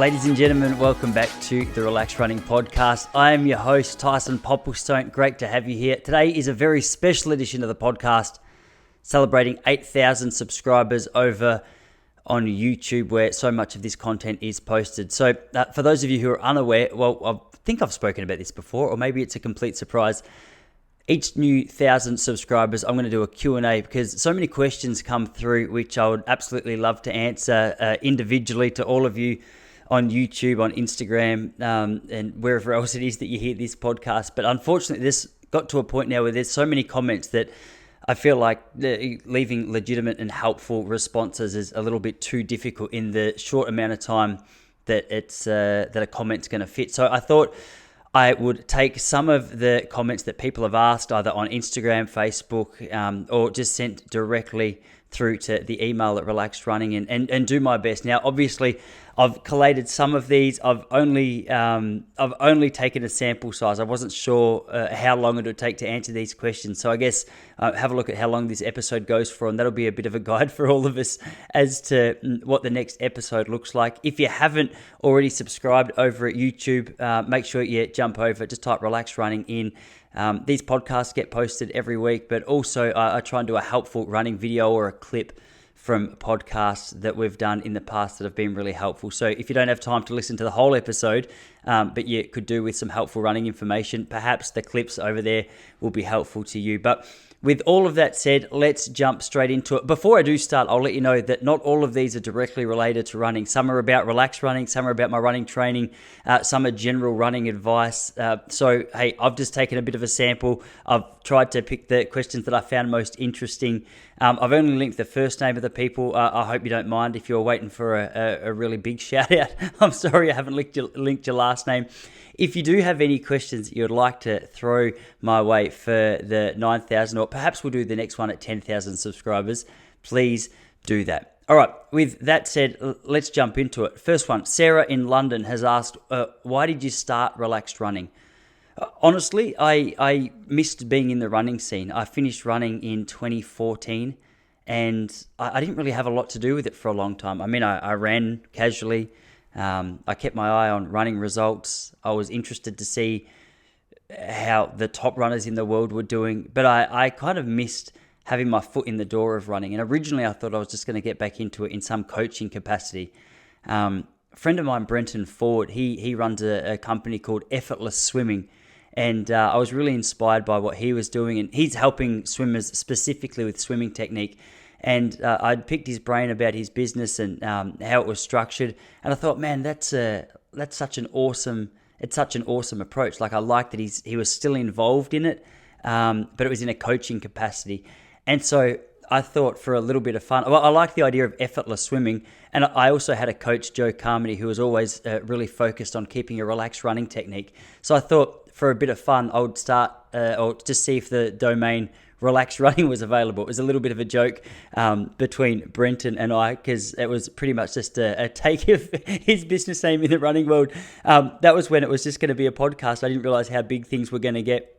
Ladies and gentlemen, welcome back to the Relaxed Running Podcast. I am your host, Tyson Popplestone. Great to have you here. Today is a very special edition of the podcast, celebrating 8,000 subscribers over on YouTube, where so much of this content is posted. So for those of you who are unaware, well, I think I've spoken about this before, or maybe it's a complete surprise. Each new 1,000 subscribers, I'm going to do a Q&A because so many questions come through, which I would absolutely love to answer individually to all of you on YouTube, on Instagram, and wherever else it is that you hear this podcast. But unfortunately, this got to a point now where there's so many comments that I feel like leaving legitimate and helpful responses is a little bit too difficult in the short amount of time that that a comment's going to fit. So I thought I would take some of the comments that people have asked either on Instagram, Facebook, or just sent directly through to the email at Relaxed Running and do my best. Now, obviously, I've collated some of these. I've only taken a sample size. I wasn't sure how long it would take to answer these questions. So I guess have a look at how long this episode goes for, and that'll be a bit of a guide for all of us as to what the next episode looks like. If you haven't already subscribed over at YouTube, make sure you jump over. Just type Relaxed Running in. These podcasts get posted every week, but also I try and do a helpful running video or a clip from podcasts that we've done in the past that have been really helpful. So if you don't have time to listen to the whole episode, but you could do with some helpful running information, perhaps the clips over there will be helpful to you. But with all of that said, let's jump straight into it. Before I do start, I'll let you know that not all of these are directly related to running. Some are about relaxed running, some are about my running training, some are general running advice. So, hey, I've just taken a bit of a sample. I've tried to pick the questions that I found most interesting. I've only linked the first name of the people. I hope you don't mind if you're waiting for a really big shout out. I'm sorry I haven't linked your last name. If you do have any questions you'd like to throw my way for the 9,000, or perhaps we'll do the next one at 10,000 subscribers, please do that. All right, with that said, let's jump into it. First one, Sarah in London has asked, why did you start Relaxed Running? Honestly, I missed being in the running scene. I finished running in 2014, and I didn't really have a lot to do with it for a long time. I mean, I ran casually. I kept my eye on running results. I was interested to see how the top runners in the world were doing, but I kind of missed having my foot in the door of running. And originally I thought I was just going to get back into it in some coaching capacity. A friend of mine, Brenton Ford, he runs a company called Effortless Swimming. And I was really inspired by what he was doing. And he's helping swimmers specifically with swimming technique. And I'd picked his brain about his business and how it was structured. And I thought, man, that's such an awesome approach. Like, I like that he was still involved in it, but it was in a coaching capacity. And so I thought, for a little bit of fun, well, I like the idea of effortless swimming. And I also had a coach, Joe Carmody, who was always really focused on keeping a relaxed running technique. So I thought, for a bit of fun, I would start or just see if the domain Relaxed Running was available. It was a little bit of a joke between Brenton and I, because it was pretty much just a take of his business name in the running world. That was when it was just going to be a podcast. I didn't realize how big things were going to get.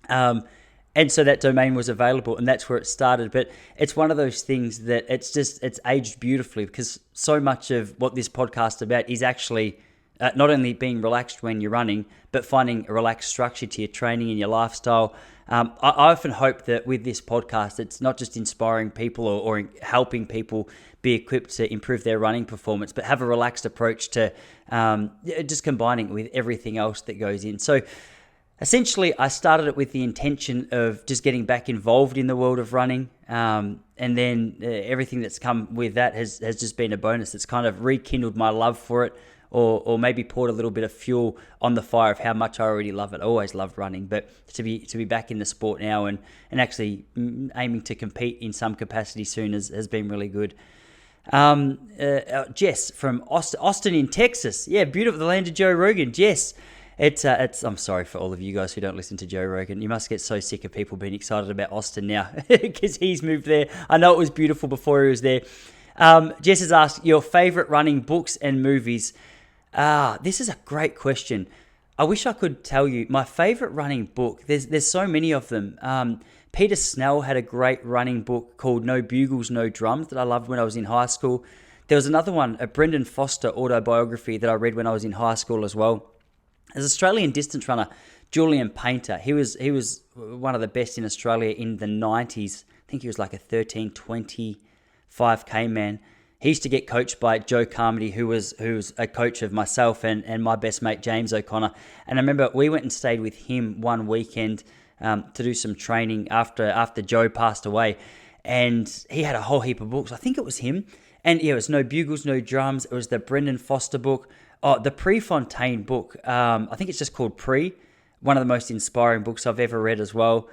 And so that domain was available, and that's where it started. But it's one of those things that it's aged beautifully, because so much of what this podcast is about is actually not only being relaxed when you're running, but finding a relaxed structure to your training and your lifestyle. I often hope that with this podcast, it's not just inspiring people or helping people be equipped to improve their running performance, but have a relaxed approach to just combining it with everything else that goes in. So essentially, I started it with the intention of just getting back involved in the world of running. And then everything that's come with that has just been a bonus. It's kind of rekindled my love for it, or maybe poured a little bit of fuel on the fire of how much I already love it. I always loved running, but to be back in the sport now and actually aiming to compete in some capacity soon has been really good. Jess from Austin in Texas. Yeah, beautiful, the land of Joe Rogan. Jess, it's I'm sorry for all of you guys who don't listen to Joe Rogan. You must get so sick of people being excited about Austin now because he's moved there. I know it was beautiful before he was there. Jess has asked, your favorite running books and movies. This is a great question. I wish I could tell you my favorite running book. There's so many of them. Peter Snell had a great running book called No Bugles, No Drums that I loved when I was in high school. There was another one, a Brendan Foster autobiography that I read when I was in high school as well. There's an Australian distance runner, Julian Painter. He was one of the best in Australia in the 90s. I think he was like a 13:20 5K man. He used to get coached by Joe Carmody, who was a coach of myself and my best mate, James O'Connor. And I remember we went and stayed with him one weekend to do some training after Joe passed away. And he had a whole heap of books. I think it was him. And yeah, it was No Bugles, No Drums. It was the Brendan Foster book. Oh, the Prefontaine book. I think it's just called Pre. One of the most inspiring books I've ever read as well.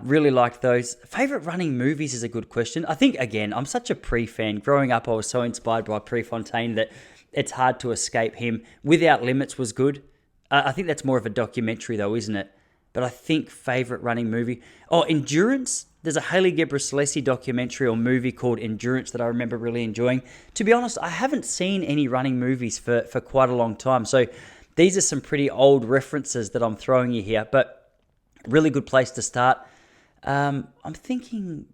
Really liked those. Favorite running movies is a good question. I think, again, I'm such a Pre fan. Growing up, I was so inspired by Prefontaine that it's hard to escape him. Without Limits was good. I think that's more of a documentary though, isn't it? But I think favorite running movie. Oh, Endurance. There's a Haile Gebrselassie documentary or movie called Endurance that I remember really enjoying. To be honest, I haven't seen any running movies for quite a long time. So these are some pretty old references that I'm throwing you here, but really good place to start. I'm thinking,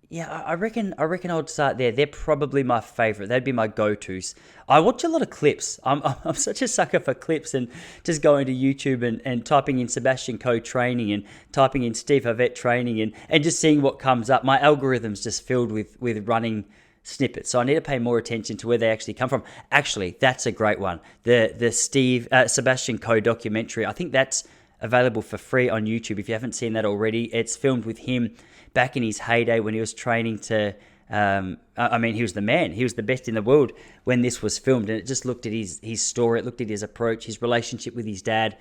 yeah, I reckon I would start there. They're probably my favorite. They'd be my go-tos. I watch a lot of clips. I'm such a sucker for clips and just going to YouTube and typing in Sebastian Coe training and typing in Steve Havett training and just seeing what comes up. My algorithm's just filled with running snippets. So I need to pay more attention to where they actually come from. Actually, that's a great one. The Sebastian Coe documentary. I think that's available for free on YouTube if you haven't seen that already. It's filmed with him back in his heyday when he was training to, he was the man. He was the best in the world when this was filmed. And it just looked at his story. It looked at his approach, his relationship with his dad,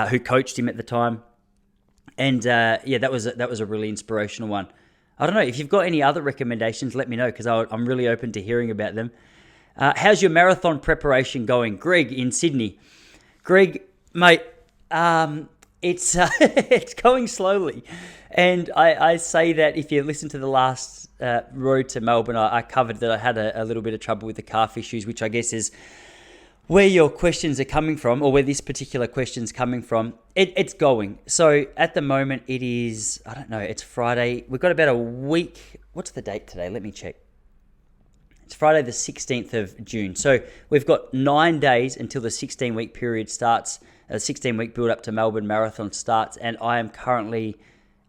who coached him at the time. And that was a really inspirational one. I don't know. If you've got any other recommendations, let me know because I'm really open to hearing about them. How's your marathon preparation going? Greg in Sydney. Greg, mate, it's it's going slowly. And I say that if you listen to the last road to Melbourne, I covered that I had a little bit of trouble with the calf issues, which I guess is where your questions are coming from, or where this particular question's coming from. It's going. So at the moment it is, I don't know, it's Friday. We've got about a week. What's the date today? Let me check. It's Friday the 16th of June. So we've got 9 days until the 16-week period starts. A 16-week build up to Melbourne Marathon starts, and I am currently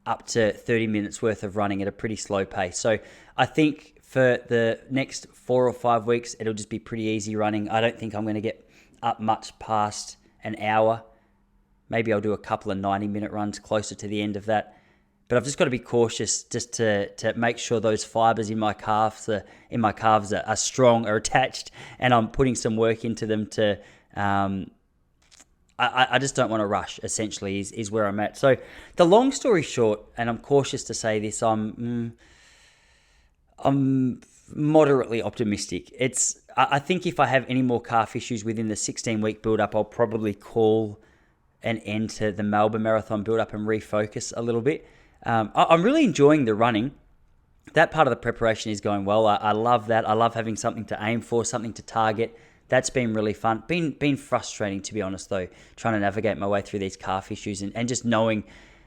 up to 30 minutes worth of running at a pretty slow pace. So I think for the next 4 or 5 weeks, it'll just be pretty easy running. I don't think I'm going to get up much past an hour. Maybe I'll do a couple of 90-minute runs closer to the end of that. But I've just got to be cautious just to make sure those fibers in my calves are strong, are attached, and I'm putting some work into them to... I just don't want to rush, essentially, is where I'm at. So the long story short, and I'm cautious to say this, I'm moderately optimistic. I think if I have any more calf issues within the 16-week build-up, I'll probably call an end to the Melbourne Marathon build-up and refocus a little bit. I'm really enjoying the running. That part of the preparation is going well. I love that. I love having something to aim for, something to target. That's been really fun. Been frustrating, to be honest, though, trying to navigate my way through these calf issues and just knowing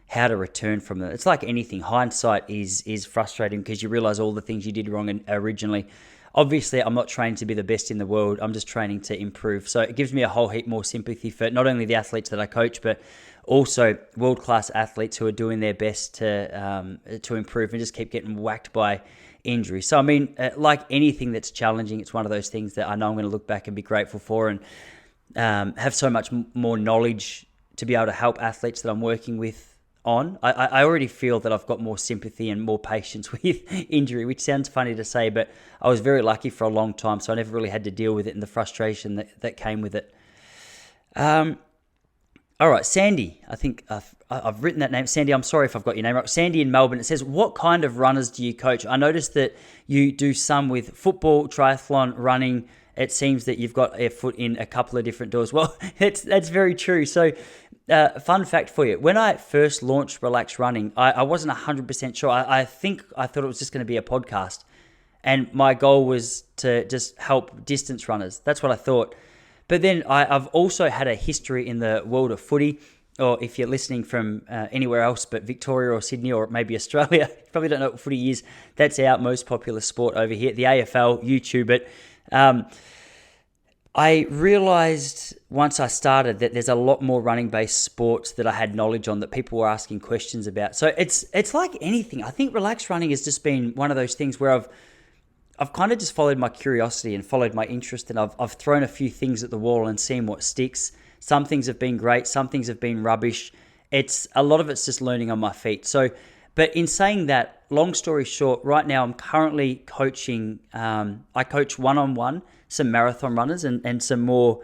how to return from them. It's like anything. Hindsight is frustrating because you realize all the things you did wrong originally. Obviously, I'm not trained to be the best in the world. I'm just training to improve. So it gives me a whole heap more sympathy for not only the athletes that I coach, but also world-class athletes who are doing their best to improve and just keep getting whacked by injury. So, I mean, like anything that's challenging, it's one of those things that I know I'm going to look back and be grateful for and have so much more knowledge to be able to help athletes that I'm working with on. I already feel that I've got more sympathy and more patience with injury, which sounds funny to say, but I was very lucky for a long time, so I never really had to deal with it and the frustration that came with it. All right, Sandy, I think I've written that name. Sandy, I'm sorry if I've got your name wrong. Sandy in Melbourne. It says, what kind of runners do you coach? I noticed that you do some with football, triathlon, running. It seems that you've got a foot in a couple of different doors. Well, that's very true. So, fun fact for you. When I first launched Relax Running, I wasn't 100% sure. I thought it was just going to be a podcast. And my goal was to just help distance runners. That's what I thought. But then I've also had a history in the world of footy. or if you're listening from anywhere else but Victoria or Sydney or maybe Australia, you probably don't know what footy is. That's our most popular sport over here. The AFL, YouTube it. I realised once I started that there's a lot more running-based sports that I had knowledge on that people were asking questions about. So it's like anything. I think relaxed running has just been one of those things where I've kind of just followed my curiosity and followed my interest, and I've thrown a few things at the wall and seen what sticks. Some things have been great, some things have been rubbish. A lot of it's just learning on my feet. So, but in saying that, long story short, right now I'm currently coaching. I coach one-on-one some marathon runners and some more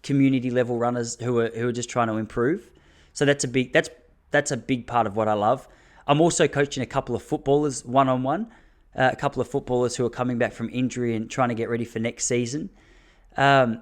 community level runners who are just trying to improve. So that's a big part of what I love. I'm also coaching a couple of footballers one-on-one. A couple of footballers who are coming back from injury and trying to get ready for next season. The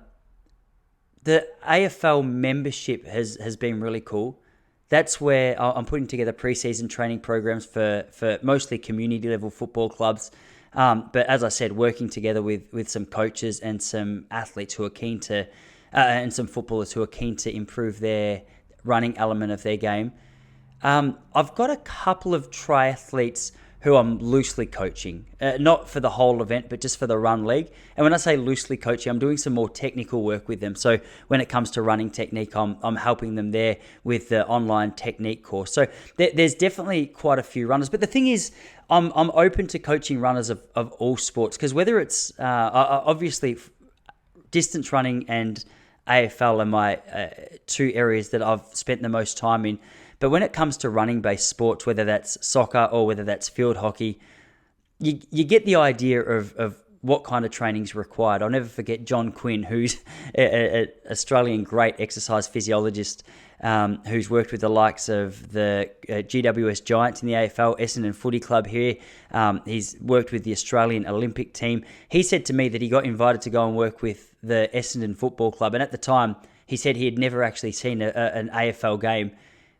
AFL membership has been really cool. That's where I'm putting together pre-season training programs for mostly community level football clubs. But as I said, working together with some coaches and some athletes who are keen to, and some footballers who are keen to improve their running element of their game. I've got a couple of triathletes who I'm loosely coaching, not for the whole event, but just for the run leg. And when I say loosely coaching, I'm doing some more technical work with them. So when it comes to running technique, I'm helping them there with the online technique course. So there's definitely quite a few runners. But the thing is, I'm open to coaching runners of all sports, because whether it's obviously distance running and AFL are my two areas that I've spent the most time in. But when it comes to running-based sports, whether that's soccer or whether that's field hockey, you get the idea of what kind of training is required. I'll never forget John Quinn, who's an Australian great exercise physiologist who's worked with the likes of the GWS Giants in the AFL, Essendon Footy Club here. He's worked with the Australian Olympic team. He said to me that he got invited to go and work with the Essendon Football Club. And at the time, he said he had never actually seen an AFL game.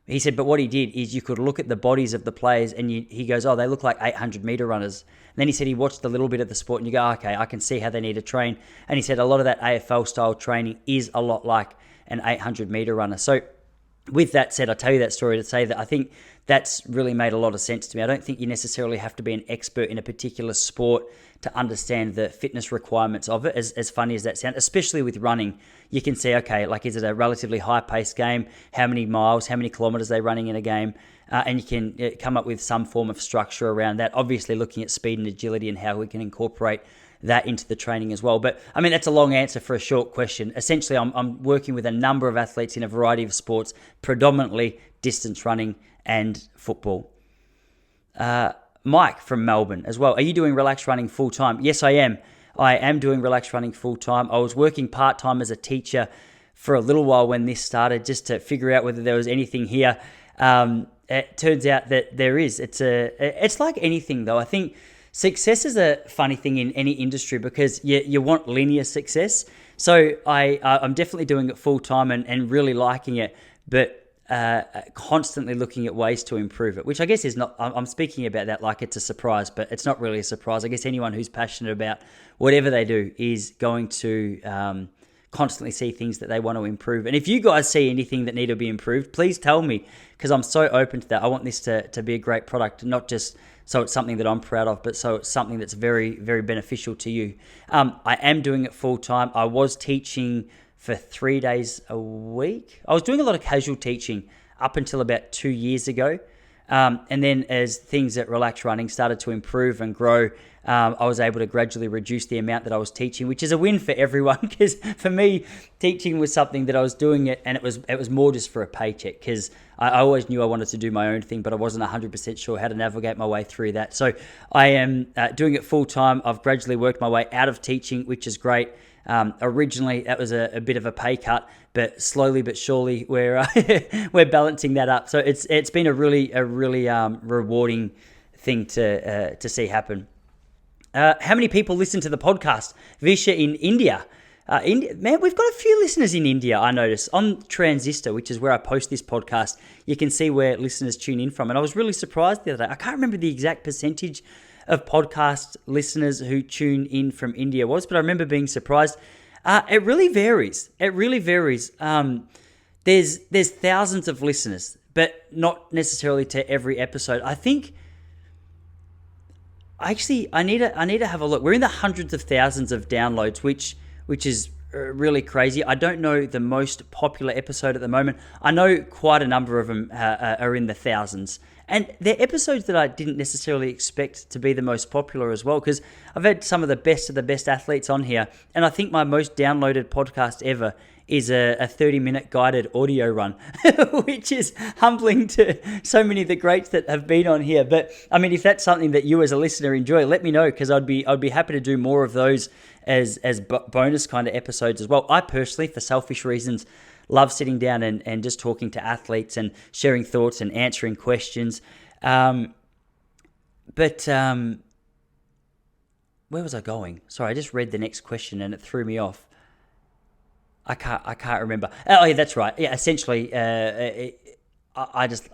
He said, but what he did is you could look at the bodies of the players and he goes, oh, they look like 800-meter runners. And then he said he watched a little bit of the sport and you go, okay, I can see how they need to train. And he said a lot of that AFL-style training is a lot like an 800-meter runner. So with that said, I tell you that story to say that I think that's really made a lot of sense to me. I don't think you necessarily have to be an expert in a particular sport to understand the fitness requirements of it, as funny as that sounds, especially with running. You can see, okay, like, is it a relatively high-paced game? How many miles, how many kilometers are they running in a game? And you can come up with some form of structure around that, obviously looking at speed and agility and how we can incorporate that into the training as well. But I mean, that's a long answer for a short question. Essentially, I'm working with a number of athletes in a variety of sports, predominantly distance running and football. Mike from Melbourne as well. Are you doing relaxed running full time? Yes, I am. I am doing relaxed running full time. I was working part time as a teacher for a little while when this started, just to figure out whether there was anything here. It turns out that there is. It's like anything though. I think success is a funny thing in any industry because you want linear success. So I'm definitely doing it full time and really liking it, but constantly looking at ways to improve it, which I guess is not, I'm speaking about that like it's a surprise, but it's not really a surprise. I guess anyone who's passionate about whatever they do is going to constantly see things that they want to improve. And if you guys see anything that need to be improved, please tell me, because I'm so open to that. I want this to be a great product, not just so it's something that I'm proud of, but so it's something that's very, very beneficial to you. I am doing it full time. I was teaching for 3 days a week. I was doing a lot of casual teaching up until about 2 years ago. And then as things at Relax Running started to improve and grow, I was able to gradually reduce the amount that I was teaching, which is a win for everyone, because for me, teaching was something that I was doing it, and it was more just for a paycheck, because I always knew I wanted to do my own thing, but I wasn't 100% sure how to navigate my way through that. So I am doing it full time. I've gradually worked my way out of teaching, which is great. Originally, that was a bit of a pay cut, but slowly but surely we're balancing that up. So it's been a really rewarding thing to see happen. How many people listen to the podcast? Visha in India. Man, we've got a few listeners in India, I noticed. On Transistor, which is where I post this podcast, you can see where listeners tune in from. And I was really surprised the other day. I can't remember the exact percentage of podcast listeners who tune in from India was, but I remember being surprised. It really varies. there's thousands of listeners, but not necessarily to every episode. I think I need to have a look. We're in the hundreds of thousands of downloads, which is really crazy. I don't know the most popular episode at the moment. I know quite a number of them are in the thousands. And they're episodes that I didn't necessarily expect to be the most popular as well, because I've had some of the best athletes on here. And I think my most downloaded podcast ever is a 30-minute guided audio run, which is humbling to so many of the greats that have been on here. But I mean, if that's something that you as a listener enjoy, let me know, because I'd be happy to do more of those as bonus kind of episodes as well. I personally, for selfish reasons, love sitting down and just talking to athletes and sharing thoughts and answering questions. Where was I going? Sorry, I just read the next question and it threw me off. I can't remember. Oh yeah, that's right. Yeah, essentially, I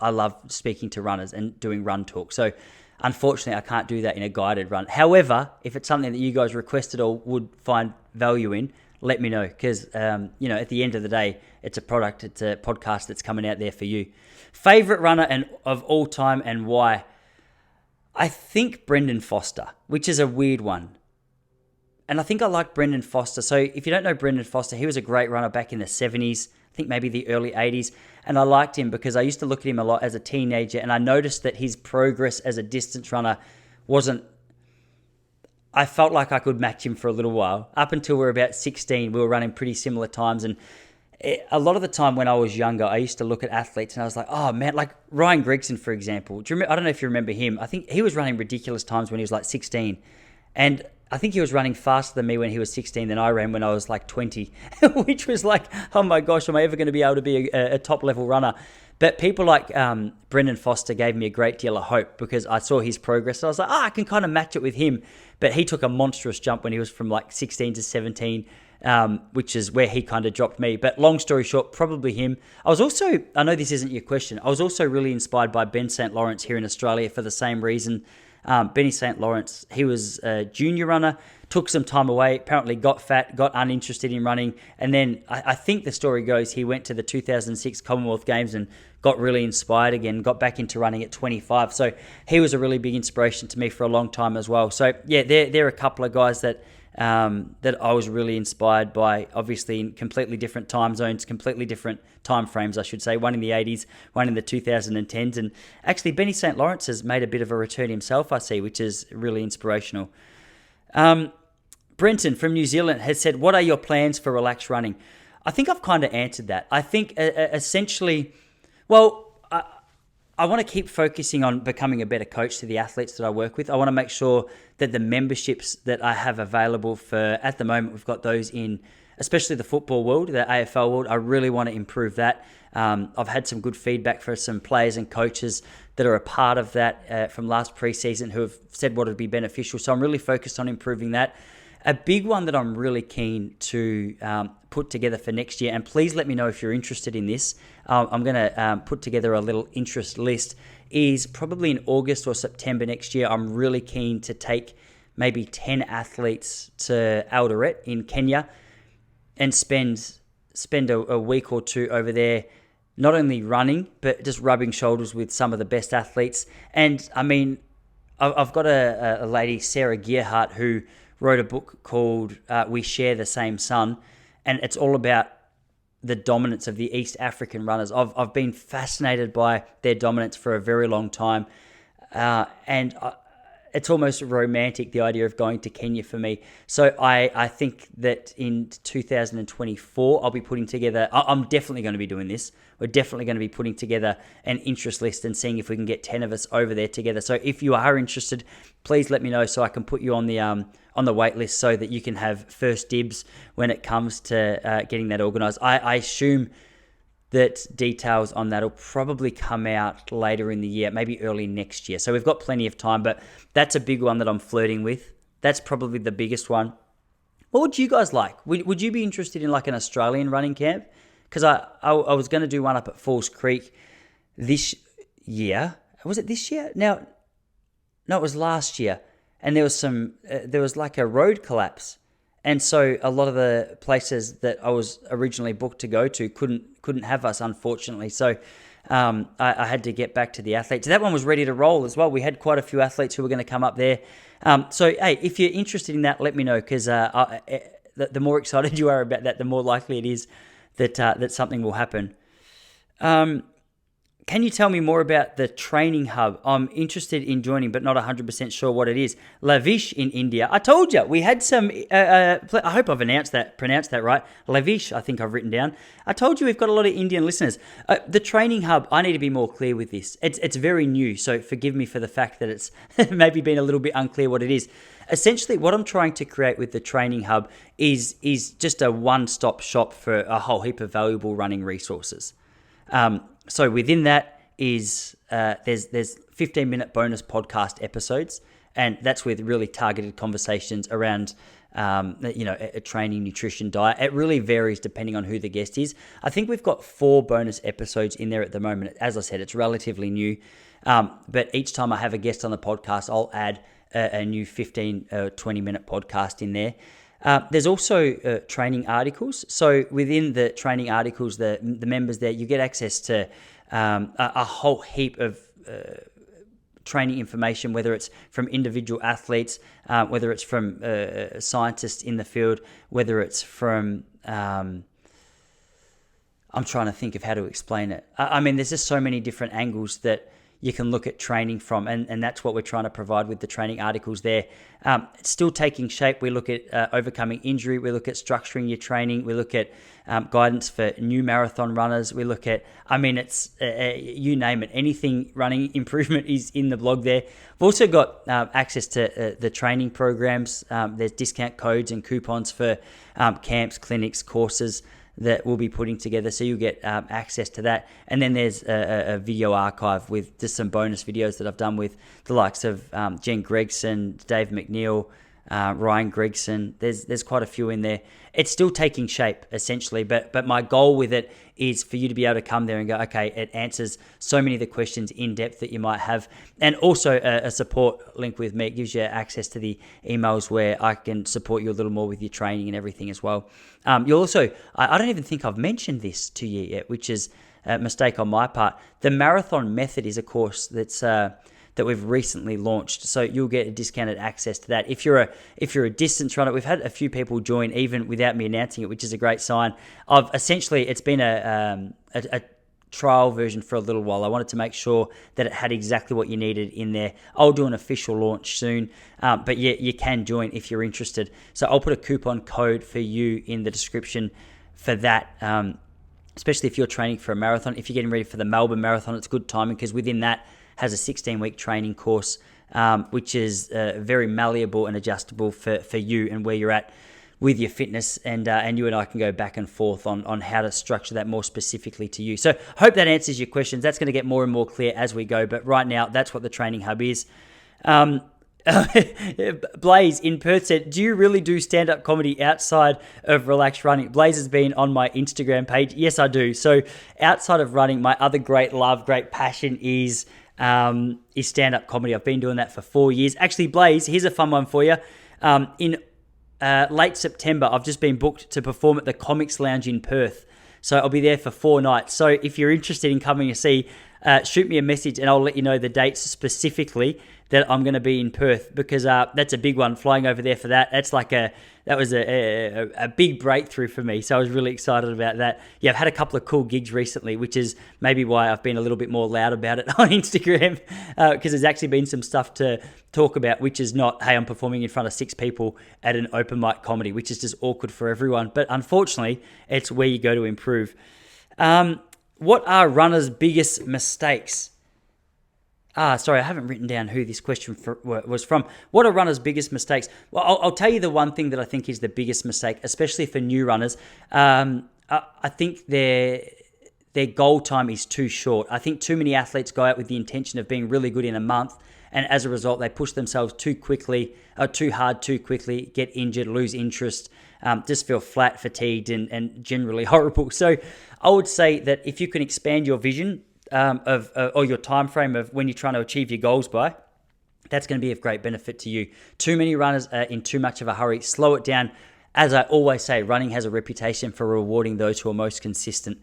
love speaking to runners and doing run talk. So unfortunately, I can't do that in a guided run. However, if it's something that you guys requested or would find value in, let me know, because at the end of the day, it's a product, it's a podcast that's coming out there for you. Favorite runner of all time and why? I think Brendan Foster, which is a weird one. And I think I like Brendan Foster. So if you don't know Brendan Foster, he was a great runner back in the 70s, I think maybe the early 80s. And I liked him because I used to look at him a lot as a teenager, and I noticed that his progress as a distance runner wasn't... I felt like I could match him for a little while. Up until we were about 16, we were running pretty similar times. And a lot of the time when I was younger, I used to look at athletes and I was like, oh man, like Ryan Gregson, for example. I don't know if you remember him. I think he was running ridiculous times when he was like 16. And I think he was running faster than me when he was 16 than I ran when I was like 20, which was like, oh my gosh, am I ever going to be able to be a top level runner? But people like Brendan Foster gave me a great deal of hope, because I saw his progress. So I was like, I can kind of match it with him. But he took a monstrous jump when he was from like 16 to 17, which is where he kind of dropped me. But long story short, probably him. I know this isn't your question, I was also really inspired by Ben St. Lawrence here in Australia for the same reason. Benny St. Lawrence, he was a junior runner, took some time away, apparently got fat, got uninterested in running, and then I think the story goes he went to the 2006 Commonwealth Games and got really inspired again, got back into running at 25. So he was a really big inspiration to me for a long time as well. So yeah, there are a couple of guys that I was really inspired by, obviously in completely different time zones, completely different time frames, I should say. One in the 80s, one in the 2010s. And actually, Benny St. Lawrence has made a bit of a return himself, I see, which is really inspirational. Brenton from New Zealand has said, what are your plans for relaxed running? I think I've kind of answered that. I think essentially, I want to keep focusing on becoming a better coach to the athletes that I work with. I want to make sure that the memberships that I have available at the moment, we've got those in, especially the football world, the AFL world. I really want to improve that. I've had some good feedback for some players and coaches that are a part of that from last preseason who have said what would be beneficial. So I'm really focused on improving that. A big one that I'm really keen to put together for next year, and please let me know if you're interested in this. I'm going to put together a little interest list, is probably in August or September next year. I'm really keen to take maybe 10 athletes to Eldoret in Kenya and spend a week or two over there, not only running, but just rubbing shoulders with some of the best athletes. And I mean, I've got a lady, Sarah Gearhart, who wrote a book called We Share the Same Sun, and it's all about the dominance of the East African runners. I've been fascinated by their dominance for a very long time, and it's almost romantic, the idea of going to Kenya for me. So I think that in 2024, I'll be putting together, I'm definitely going to be doing this. We're definitely going to be putting together an interest list and seeing if we can get 10 of us over there together. So if you are interested, please let me know so I can put you on the wait list so that you can have first dibs when it comes to getting that organized. I assume that details on that will probably come out later in the year, maybe early next year. So we've got plenty of time, but that's a big one that I'm flirting with. That's probably the biggest one. What would you guys like? Would you be interested in like an Australian running camp? Because I was going to do one up at Falls Creek this year. Was it this year? No, it was last year. And there was like a road collapse. And so a lot of the places that I was originally booked to go to couldn't have us, unfortunately. So I had to get back to the athletes. That one was ready to roll as well. We had quite a few athletes who were going to come up there. So, hey, if you're interested in that, let me know, because the more excited you are about that, the more likely it is that something will happen. Can you tell me more about the training hub? I'm interested in joining, but not 100% sure what it is. Lavish in India. I told you, we had some, I hope I've pronounced that right. Lavish, I think I've written down. I told you we've got a lot of Indian listeners. The training hub, I need to be more clear with this. It's very new, so forgive me for the fact that it's maybe been a little bit unclear what it is. Essentially, what I'm trying to create with the training hub is just a one-stop shop for a whole heap of valuable running resources. So within that is there's 15-minute bonus podcast episodes, and that's with really targeted conversations around a training, nutrition, diet. It really varies depending on who the guest is. I think we've got 4 bonus episodes in there at the moment. As I said, it's relatively new, but each time I have a guest on the podcast, I'll add a new 15 20-minute podcast in there. There's also training articles. So within the training articles, the members there, you get access to a whole heap of training information, whether it's from individual athletes, whether it's from scientists in the field, whether it's from... I'm trying to think of how to explain it. I mean, there's just so many different angles that you can look at training from, and that's what we're trying to provide with the training articles there. It's still taking shape. We look at overcoming injury. We look at structuring your training. We look at guidance for new marathon runners. We look at, it's you name it. Anything running improvement is in the blog there. We've also got access to the training programs. There's discount codes and coupons for camps, clinics, courses that we'll be putting together, so you'll get access to that. And then there's a video archive with just some bonus videos that I've done with the likes of Jen Gregson, Dave McNeil, Ryan Gregson. There's quite a few in there. It's still taking shape, essentially, but my goal with it is for you to be able to come there and go, okay, it answers so many of the questions in depth that you might have. And also a support link with me. It gives you access to the emails where I can support you a little more with your training and everything as well. You'll also, I don't even think I've mentioned this to you yet, which is a mistake on my part. The Marathon Method is a course that we've recently launched, so you'll get a discounted access to that. If you're a distance runner, we've had a few people join even without me announcing it, which is a great sign. It's been a trial version for a little while. I wanted to make sure that it had exactly what you needed in there. I'll do an official launch soon, but yeah, you can join if you're interested. So I'll put a coupon code for you in the description for that. Especially if you're training for a marathon. If you're getting ready for the Melbourne Marathon, it's good timing, because within that has a 16-week training course, which is very malleable and adjustable for you and where you're at with your fitness, and you and I can go back and forth on how to structure that more specifically to you. So hope that answers your questions. That's going to get more and more clear as we go, but right now that's what the training hub is. Blaze in Perth said, do you really do stand-up comedy outside of relaxed running? Blaze has been on my Instagram page. Yes, I do. So outside of running, my other great love, great passion is stand-up comedy. I've been doing that for 4 years. Actually, Blaze, here's a fun one for you. In late September, I've just been booked to perform at the Comics Lounge in Perth. So I'll be there for 4 nights. So if you're interested in coming to see, shoot me a message and I'll let you know the dates specifically that I'm going to be in Perth, because that's a big one, flying over there for that. That was a big breakthrough for me. So I was really excited about that. Yeah, I've had a couple of cool gigs recently, which is maybe why I've been a little bit more loud about it on Instagram, because there's actually been some stuff to talk about, which is not, hey, I'm performing in front of 6 people at an open mic comedy, which is just awkward for everyone. But unfortunately, it's where you go to improve. What are runners' biggest mistakes? Sorry, I haven't written down who this question was from. What are runners' biggest mistakes? Well, I'll tell you the one thing that I think is the biggest mistake, especially for new runners. I think their goal time is too short. I think too many athletes go out with the intention of being really good in a month, and as a result, they push themselves too hard, too quickly, get injured, lose interest, just feel flat, fatigued, and generally horrible. So I would say that if you can expand your vision or your time frame of when you're trying to achieve your goals by, that's going to be of great benefit to you. Too many runners are in too much of a hurry. Slow it down. as I always say, running has a reputation for rewarding those who are most consistent.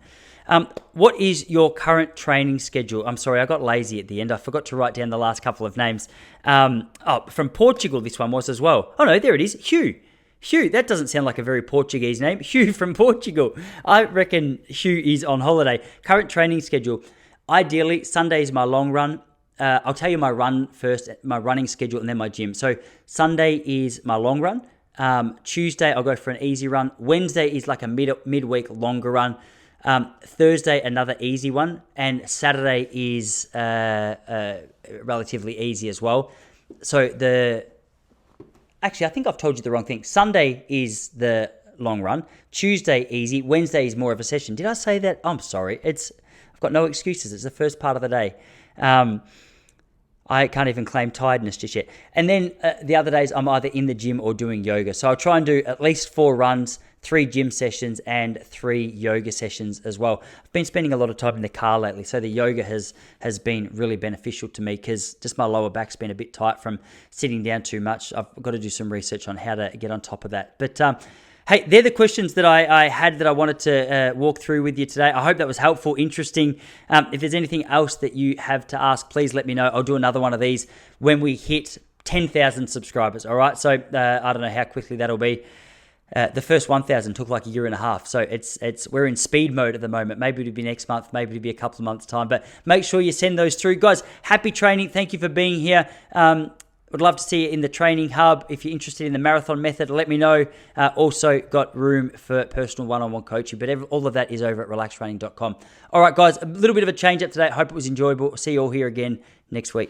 What is your current training schedule? I'm sorry, I got lazy at the end. I forgot to write down the last couple of names. From Portugal, this one was as well. Oh no, there it is. Hugh, that doesn't sound like a very Portuguese name. Hugh from Portugal. I reckon Hugh is on holiday. Current training schedule. Ideally, Sunday is my long run. I'll tell you my run first, my running schedule, and then my gym. So Sunday is my long run. Tuesday, I'll go for an easy run. Wednesday is like a midweek longer run. Thursday, another easy one. And Saturday is relatively easy as well. So Actually, I think I've told you the wrong thing. Sunday is the long run. Tuesday, easy. Wednesday is more of a session. Did I say that? I'm sorry. I've got no excuses. It's the first part of the day. I can't even claim tiredness just yet. And then the other days, I'm either in the gym or doing yoga. So I'll try and do at least 4 runs, 3 gym sessions, and 3 yoga sessions as well. I've been spending a lot of time in the car lately, so the yoga has been really beneficial to me because just my lower back's been a bit tight from sitting down too much. I've got to do some research on how to get on top of that. But hey, they're the questions that I had that I wanted to walk through with you today. I hope that was helpful, interesting. If there's anything else that you have to ask, please let me know. I'll do another one of these when we hit 10,000 subscribers, all right? So I don't know how quickly that'll be. The first 1,000 took like a year and a half. So we're in speed mode at the moment. Maybe it'll be next month, maybe it'll be a couple of months' time. But make sure you send those through. Guys, happy training. Thank you for being here. Would love to see you in the training hub. If you're interested in the marathon method, let me know. Also got room for personal one-on-one coaching, but all of that is over at relaxrunning.com. All right, guys, a little bit of a change up today. Hope it was enjoyable. See you all here again next week.